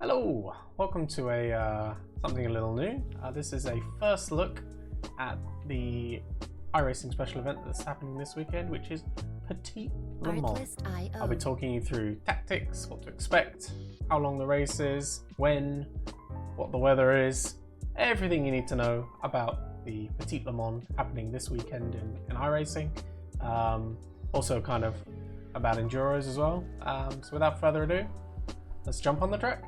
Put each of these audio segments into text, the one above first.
Hello, welcome to something a little new. This is a first look at the iRacing special event that's happening this weekend, which is Petit Le Mans. I'll be talking you through tactics, what to expect, how long the race is, when, what the weather is, everything you need to know about the Petit Le Mans happening this weekend in iRacing. Also kind of about Enduros as well. So without further ado, let's jump on the track.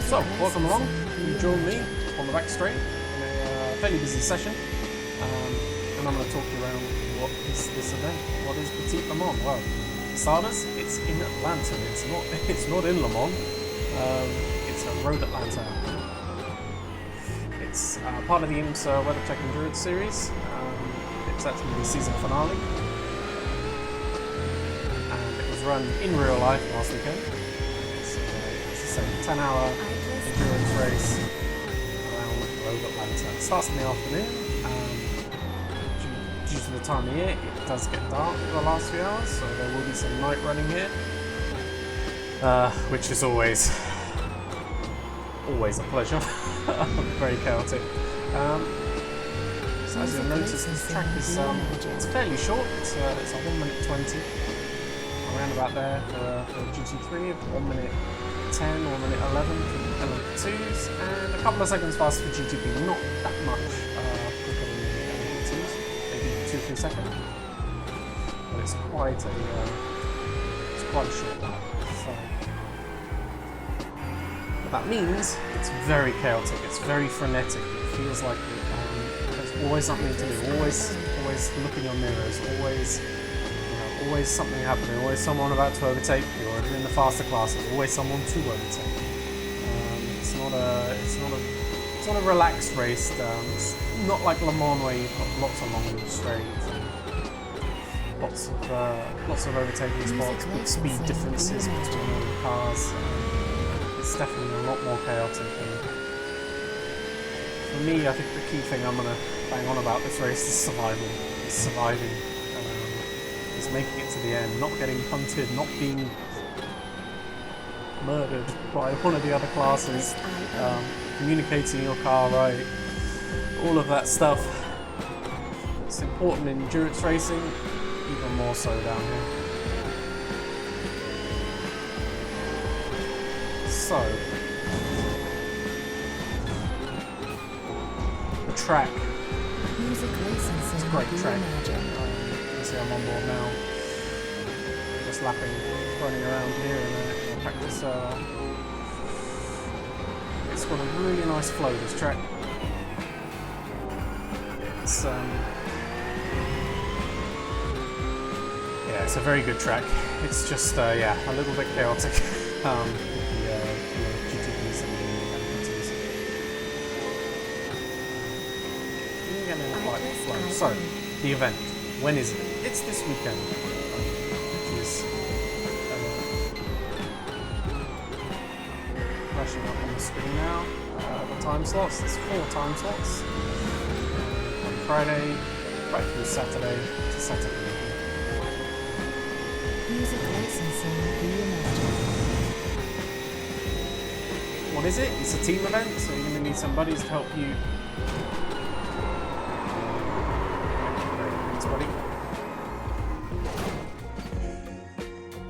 So, welcome along. You join me on the back straight in a fairly busy session, and I'm going to talk you around what is this event. What is Petit Le Mans? Well, for starters, it's in Atlanta. It's not in Le Mans. It's at Road Atlanta. It's part of the IMSA WeatherTech Endurance Series. It's actually the season finale, and it was run in real life last weekend. 10-hour endurance race around Road Atlanta. It starts in the afternoon. Due to the time of year, it does get dark for the last few hours, so there will be some night running here, which is always a pleasure. Very chaotic. So as you'll notice, this track is it's fairly short. It's a 1:20, around about there for GT3, 1:10, 1:11 for LMP2s, and a couple of seconds faster for GTP. Not that much quicker than the LMP2s, maybe 2-3 seconds. But it's quite a short lap. So what that means, it's very chaotic. It's very frenetic. It feels like there's always something to do. Always look in your mirrors. Always something happening, always someone about to overtake you, or if you're in the faster classes, always someone to overtake. It's not a relaxed race. It's not like Le Mans where you've got lots of long straights, lots of overtaking spots, big speed differences between the cars. It's definitely a lot more chaotic. And for me, I think the key thing I'm going to bang on about this race is survival. It's surviving. Making it to the end, not getting punted, not being murdered by one of the other classes, communicating your car right, all of that stuff. It's important in endurance racing, even more so down here. So, the track. It's a great track. I'm on board now, just lapping, running around here in a practice. It's got a really nice flow, this track. It's a very good track. It's just a little bit chaotic with the GTPs and the LMP2s. You're getting a quite flow. So, the event. When is it? It's this weekend, which is flashing up on the screen now. The time slots, there's 4 time slots. On Friday, right through Saturday to Saturday. Music licensing reimagined. What is it? It's a team event, so you're going to need some buddies to help you. Buddy.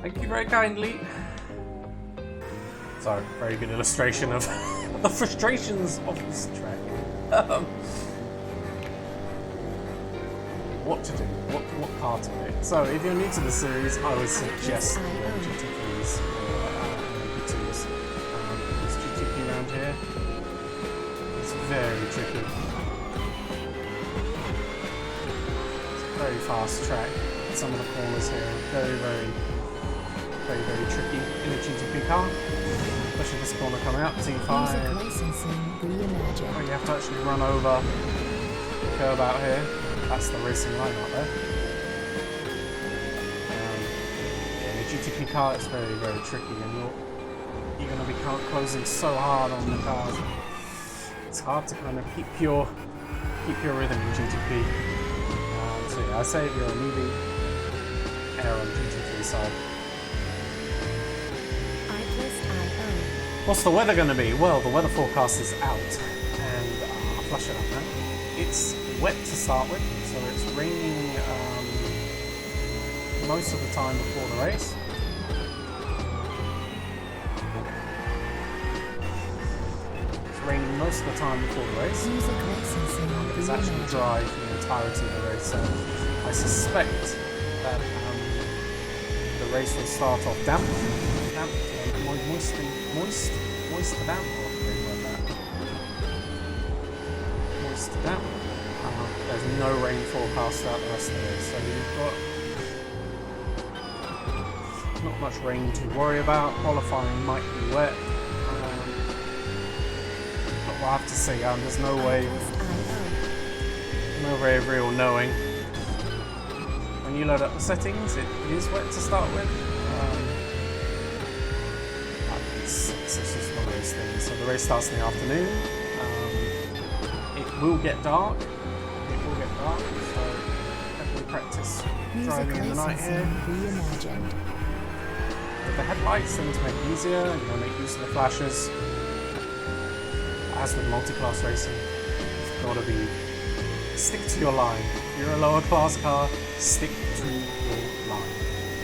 Thank you very kindly. So, very good illustration of the frustrations of this track. What to do? What car to pick? So, if you're new to the series, I would suggest GT3s or LMP2s. This GTP around here is very tricky. Very fast track. Some of the corners here are very tricky in a GTP car, especially this corner coming up, T5. Where you have to actually run over the curve out here. That's the racing line out there. In a GTP car, it's very tricky, and you're going to be closing so hard on the cars. It's hard to kind of keep your rhythm in GTP. So yeah, I say if you're a newbie, err on GT3 side. What's the weather going to be? Well, the weather forecast is out, and I'll flash it up now. It's wet to start with, so it's raining most of the time before the race. It's raining most of the time before the race. It's actually dry for the entirety of the race, so I suspect that the race will start off damp, moist to damp, or moist to damp. There's no rain forecast throughout the rest of the day, so you've got not much rain to worry about. Qualifying might be wet, but we'll have to see. There's no way of real knowing. When you load up the settings, it is wet to start with. It's just one of those things. So the race starts in the afternoon. It will get dark. So definitely practice driving in the night here. With the headlights, things make it easier. You want to make use of the flashes. As with multi-class racing, you've got to stick to your line. If you're a lower class car, stick to your line.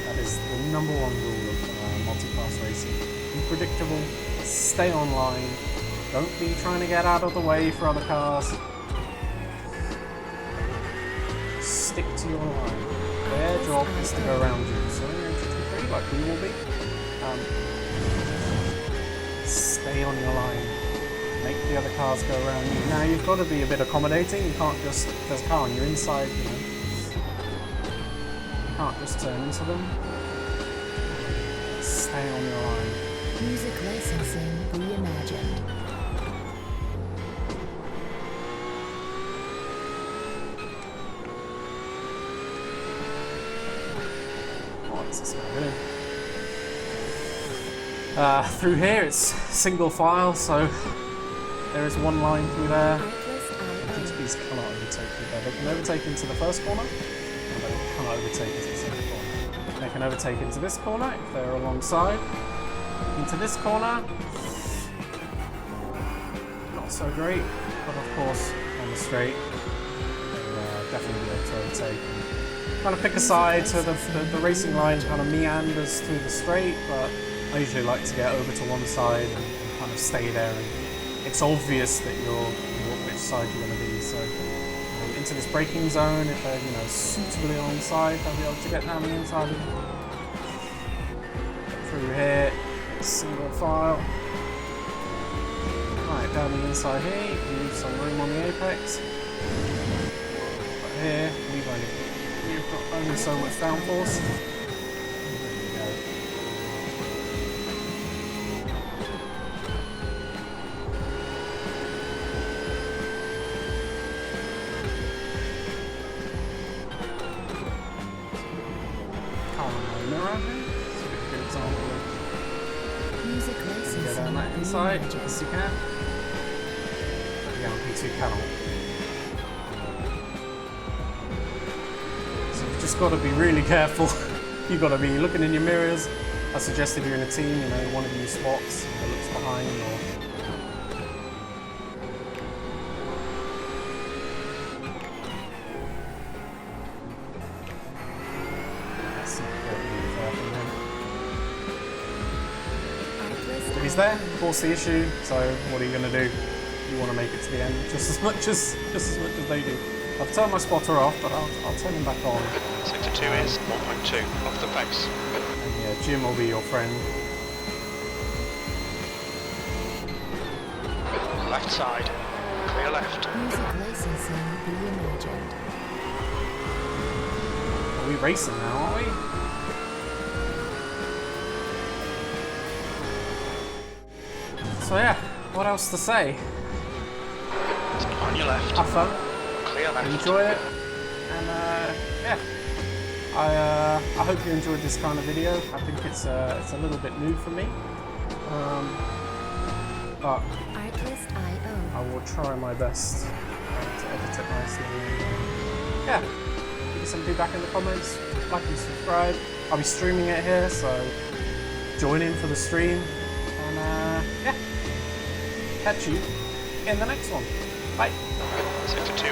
That is the number one rule of multi-class racing. Be predictable, stay on line, don't be trying to get out of the way for other cars. Stick to your line. Their job is to go around you. So in GT3, like we will be, stay on your line. Make the other cars go around you. Now you've got to be a bit accommodating. You can't just, if there's a car on your inside, you can't just turn into them. Stay on your line. Music licensing reimagined. Oh, it's this really. Through here it's single file, so there is one line through there. GTPs cannot overtake you there. They can overtake into the first corner, and they cannot overtake into the second corner. They can overtake into this corner if they're alongside. Into this corner, not so great, but of course on the straight, they'll definitely be able to overtake. Kind of pick a side, so the racing line kind of meanders through the straight, but I usually like to get over to one side and kind of stay there. And it's obvious that which side you're going to be. So into this braking zone, if they're suitably alongside, they'll be able to get down the inside of it. Through here, single file. Right, down the inside here, you can leave some room on the apex. But here, we've got only so much downforce. There you go. Inside, as you can. Yeah, P2 cannot. So you've just got to be really careful. You've got to be looking in your mirrors. I suggest if you're in a team, one of you swaps, looks behind, or he's there, force the issue, so what are you going to do? You want to make it to the end just as much as they do. I've turned my spotter off, but I'll turn him back on. Sector 2 is 1.2 off the pace. And yeah, Jim will be your friend. Left side, clear left. Music licensing reimagined. Are we racing now, aren't we? So yeah, what else to say? On your left. Have fun. Clear left. Enjoy it. And yeah. I hope you enjoyed this kind of video. I think it's a little bit new for me. But I will try my best to edit it nicely. Yeah. Give me some feedback in the comments. Like and subscribe. I'll be streaming it here, so join in for the stream. And yeah. catch you in the next one. Bye. Sector 2